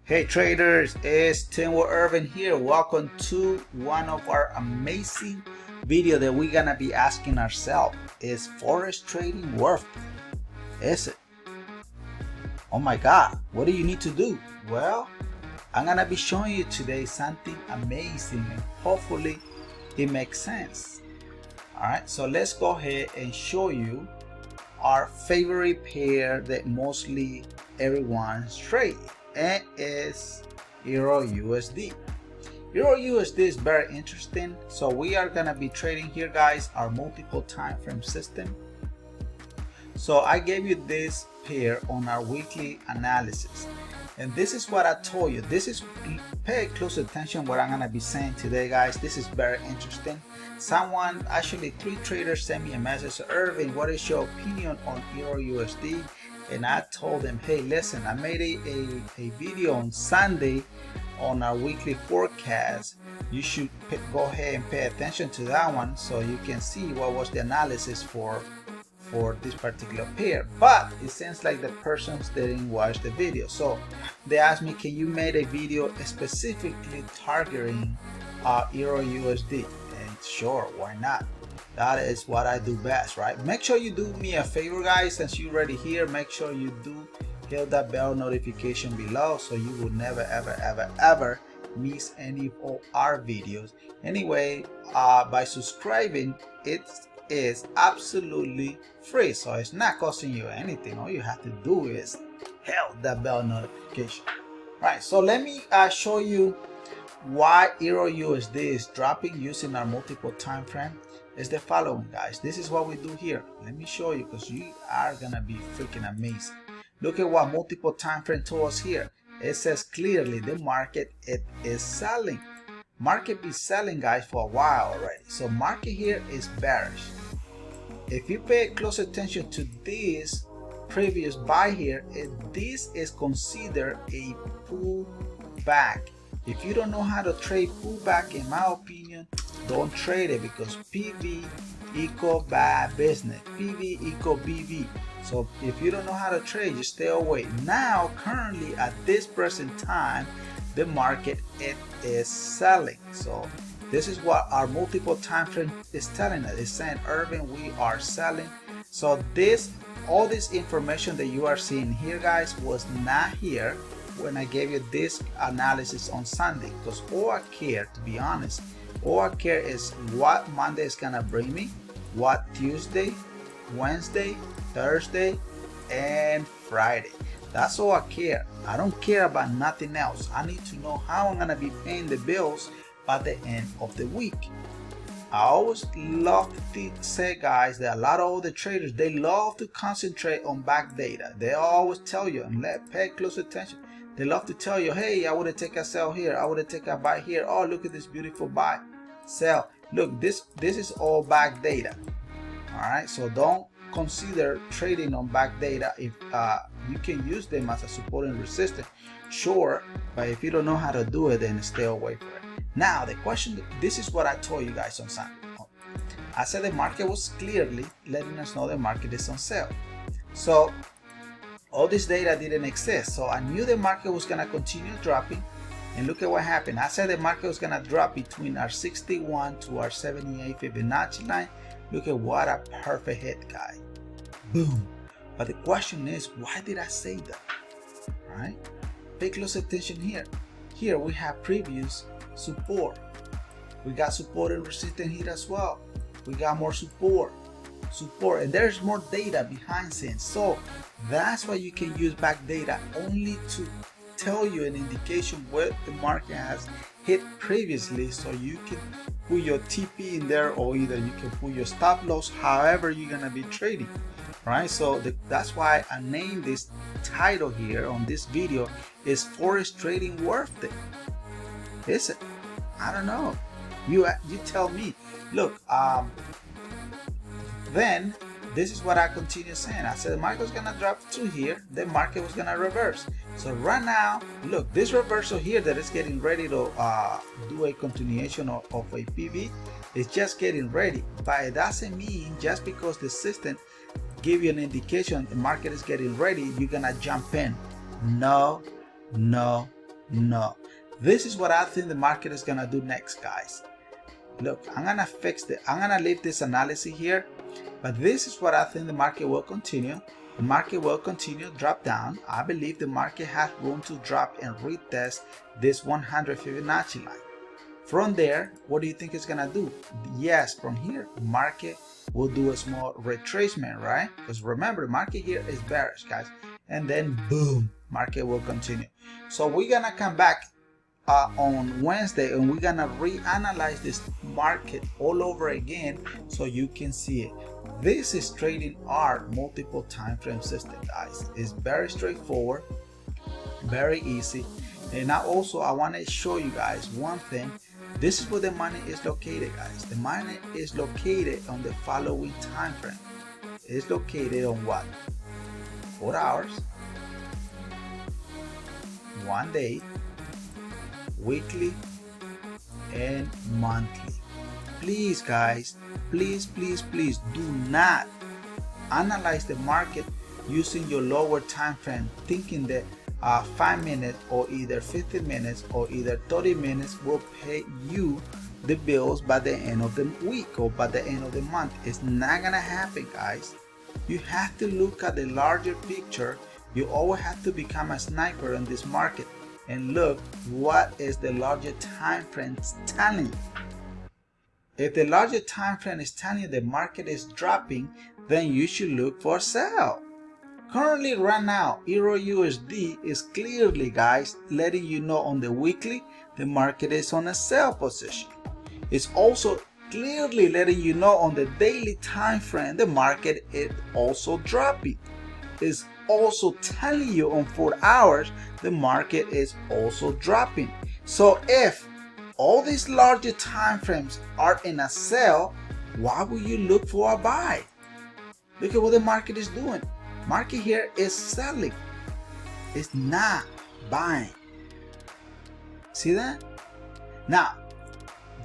Hey traders, it's Timur Irvin here. Welcome to one of our amazing video that we're gonna be asking ourselves. Is forex trading worth it? Is it? Oh my god, what do you need to do? Well, I'm gonna be showing you today something amazing and hopefully it makes sense. Alright, so let's go ahead and show you our favorite pair that mostly everyone's trading, and is Euro USD. Euro USD is very interesting. So we are gonna be trading here, guys, our multiple time frame system. So I gave you this pair on our weekly analysis, and this is what I told you. This is, pay close attention what I'm gonna be saying today, guys. This is very interesting. Someone, actually 3 traders, sent me a message, Irvin, what is your opinion on Euro USD? And I told them, hey, listen, I made a video on Sunday on our weekly forecast. You should go ahead and pay attention to that one so you can see what was the analysis for this particular pair. But it seems like the persons didn't watch the video, so they asked me, can you make a video specifically targeting Euro USD? And sure, why not? That is what I do best, right? Make sure you do me a favor, guys. Since you're already here, make sure you do hit that bell notification below so you will never ever miss any of our videos. Anyway, by subscribing, it is absolutely free, so it's not costing you anything. All you have to do is hit that bell notification. Right, so let me show you why Euro USD is dropping using our multiple time frame. Is the following, guys. This is what we do here. Let me show you, because you are gonna be freaking amazing. Look at what multiple time frame told us here. It says clearly the market, it is selling. Market be selling, guys, for a while already. So market here is bearish. If you pay close attention to this previous buy here, this is considered a pullback. If you don't know how to trade pullback, in my opinion, don't trade it, because PV equal bad business. PV equal BV. So if you don't know how to trade, just stay away. Now, currently at this present time, the market, it is selling. So this is what our multiple time frame is telling us. It's saying, Irvin, we are selling. So all this information that you are seeing here, guys, was not here when I gave you this analysis on Sunday, because all I care, to be honest, all I care is what Monday is gonna bring me, what Tuesday, Wednesday, Thursday, and Friday. That's all I care. I don't care about nothing else. I need to know how I'm gonna be paying the bills by the end of the week. I always love to say, guys, that a lot of other traders, they love to concentrate on back data. They always tell you, and pay close attention. They love to tell you, hey, I would have taken a sell here, I would have taken a buy here. Oh, look at this beautiful buy, sell. Look, this is all back data. All right, so don't consider trading on back data. If you can use them as a support and resistance, sure, but if you don't know how to do it, then stay away from it. Now the question, this is what I told you guys on Sunday. I said the market was clearly letting us know the market is on sale. So all this data didn't exist, so I knew the market was gonna continue dropping. And look at what happened. I said the market was gonna drop between our 61 to our 78 Fibonacci line. Look at what a perfect hit, guys. Boom. But the question is, why did I say that? All right, pay close attention here. Here we have previous support. We got support and resistance here as well. We got more support, and there's more data behind scenes. So that's why you can use back data only to tell you an indication where the market has hit previously, so you can put your TP in there, or either you can put your stop loss, however you're gonna be trading, right? So that's why I named this title here on this video, is Forex Trading worth it? Is it? I don't know. You tell me. Look, then this is what I continue saying. I said the market was gonna drop to here, the market was gonna reverse. So right now, look, this reversal here that is getting ready to do a continuation of a PV, is just getting ready. But it doesn't mean just because the system give you an indication the market is getting ready, you're gonna jump in. No, no, No. This is what I think the market is gonna do next, guys. Look, I'm gonna leave this analysis here, but this is what I think the market will continue. The market will continue to drop down. I believe the market has room to drop and retest this 100 Fibonacci line. From there, what do you think it's gonna do? Yes, from here, market will do a small retracement, right? Because remember, the market here is bearish, guys. And then boom, market will continue. So we're gonna come back on Wednesday and we're gonna reanalyze this market all over again so you can see it. This is trading our multiple time frame system, guys. It's very straightforward, very easy. And now also I want to show you guys one thing. This is where the money is located, guys. The money is located on the following time frame. It's located on what? 4 hours, 1 day, weekly, and monthly. Please, guys, please do not analyze the market using your lower time frame, thinking that 5 minutes or either 15 minutes or either 30 minutes will pay you the bills by the end of the week or by the end of the month. It's not gonna happen, guys. You have to look at the larger picture. You always have to become a sniper in this market and look what is the larger time frame telling you. If the larger time frame is telling you the market is dropping, then you should look for a sell. Currently, right now, Euro USD is clearly, guys, letting you know on the weekly the market is on a sell position. It's also clearly letting you know on the daily time frame the market is also dropping. It's also telling you on 4 hours the market is also dropping. So if all these larger time frames are in a sell, why would you look for a buy? Look at what the market is doing. Market here is selling. It's not buying. See that? Now,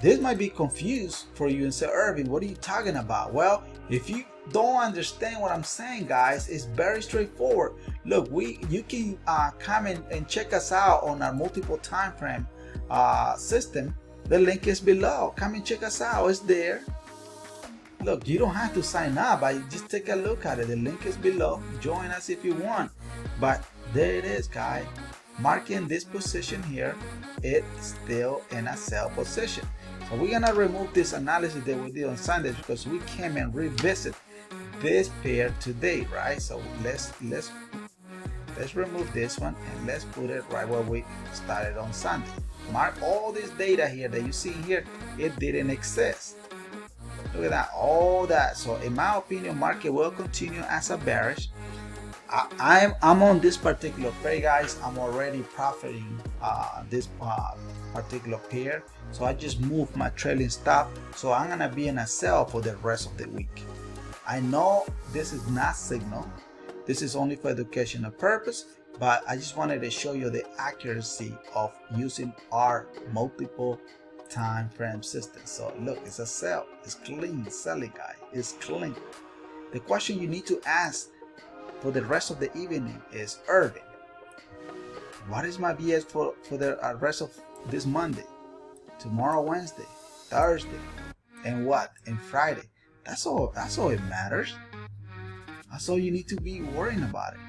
this might be confused for you and say, Irvin, what are you talking about? Well, if you don't understand what I'm saying, guys, it's very straightforward. Look, you can come in and check us out on our multiple time frame system. The link is below. Come and check us out. It's there. Look, you don't have to sign up. Just take a look at it. The link is below. Join us if you want. But there it is, guys. Marking this position here, it's still in a sell position. So we're gonna remove this analysis that we did on Sunday because we came and revisit this pair today, right? So let's remove this one and let's put it right where we started on Sunday. Mark all this data here that you see here, it didn't exist. Look at that, all that. So in my opinion, market will continue as a bearish. I'm on this particular pair, guys. I'm already profiting this particular pair. So I just moved my trailing stop. So I'm gonna be in a sell for the rest of the week. I know this is not signal. This is only for educational purpose, but I just wanted to show you the accuracy of using our multiple time frame system. So look, it's a sell. It's clean selling, guys. It's clean. The question you need to ask for the rest of the evening is, Irvin, what is my BS for the rest of this Monday, tomorrow, Wednesday, Thursday, and what? And Friday. That's all it matters. That's all you need to be worrying about it.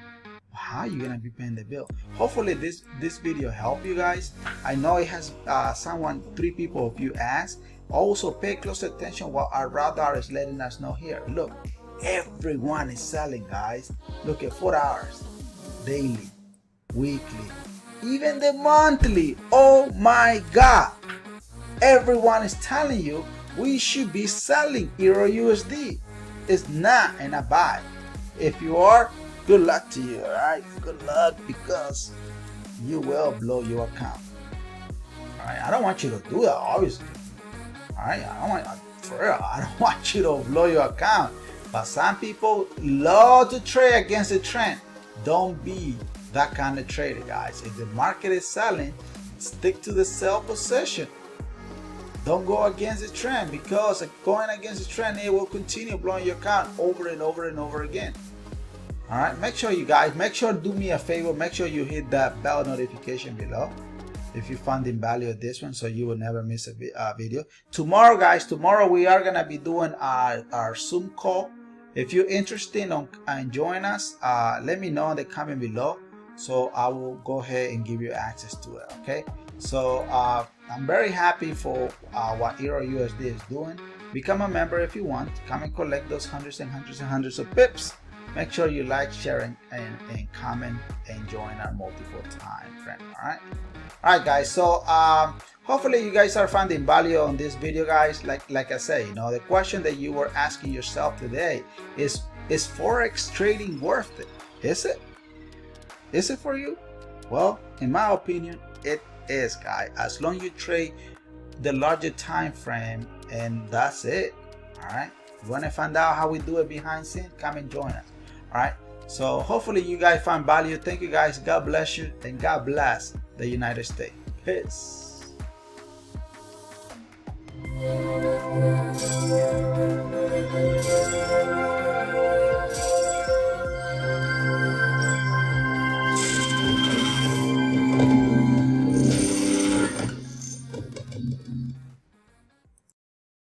How are you gonna be paying the bill? Hopefully this video helped you guys. I know it has 3 people of you asked. Also pay close attention what our radar is letting us know here. Look, everyone is selling, guys. Look at 4 hours, daily, weekly, even the monthly. Oh my God. Everyone is telling you we should be selling Euro USD. It's not in a buy. If you are, good luck to you, alright? Good luck, because you will blow your account. Alright, I don't want you to do that, obviously. Alright, I don't want you to blow your account. But some people love to trade against the trend. Don't be that kind of trader, guys. If the market is selling, stick to the sell position. Don't go against the trend, because going against the trend, it will continue blowing your account over and over and over again. All right, make sure you guys, do me a favor, make sure you hit that bell notification below. if you found the value of this one, so you will never miss a video. Tomorrow, guys, tomorrow we are gonna be doing our Zoom call. If you're interested in joining us, let me know in the comment below, so I will go ahead and give you access to it. Okay, so I'm very happy for what Euro USD is doing. Become a member if you want. Come and collect those hundreds and hundreds and hundreds of pips. Make sure you like, share, and comment, and join our multiple time frame. All right, guys. So hopefully you guys are finding value on this video, guys. Like I say, you know, the question that you were asking yourself today is Forex trading worth it? Is it? Is it for you? Well, in my opinion, it is, guys. As long as you trade the larger time frame, and that's it. All right. You want to find out how we do it behind scenes? Come and join us. All right. So hopefully you guys find value. Thank you, guys. God bless you, and God bless the United States. Peace.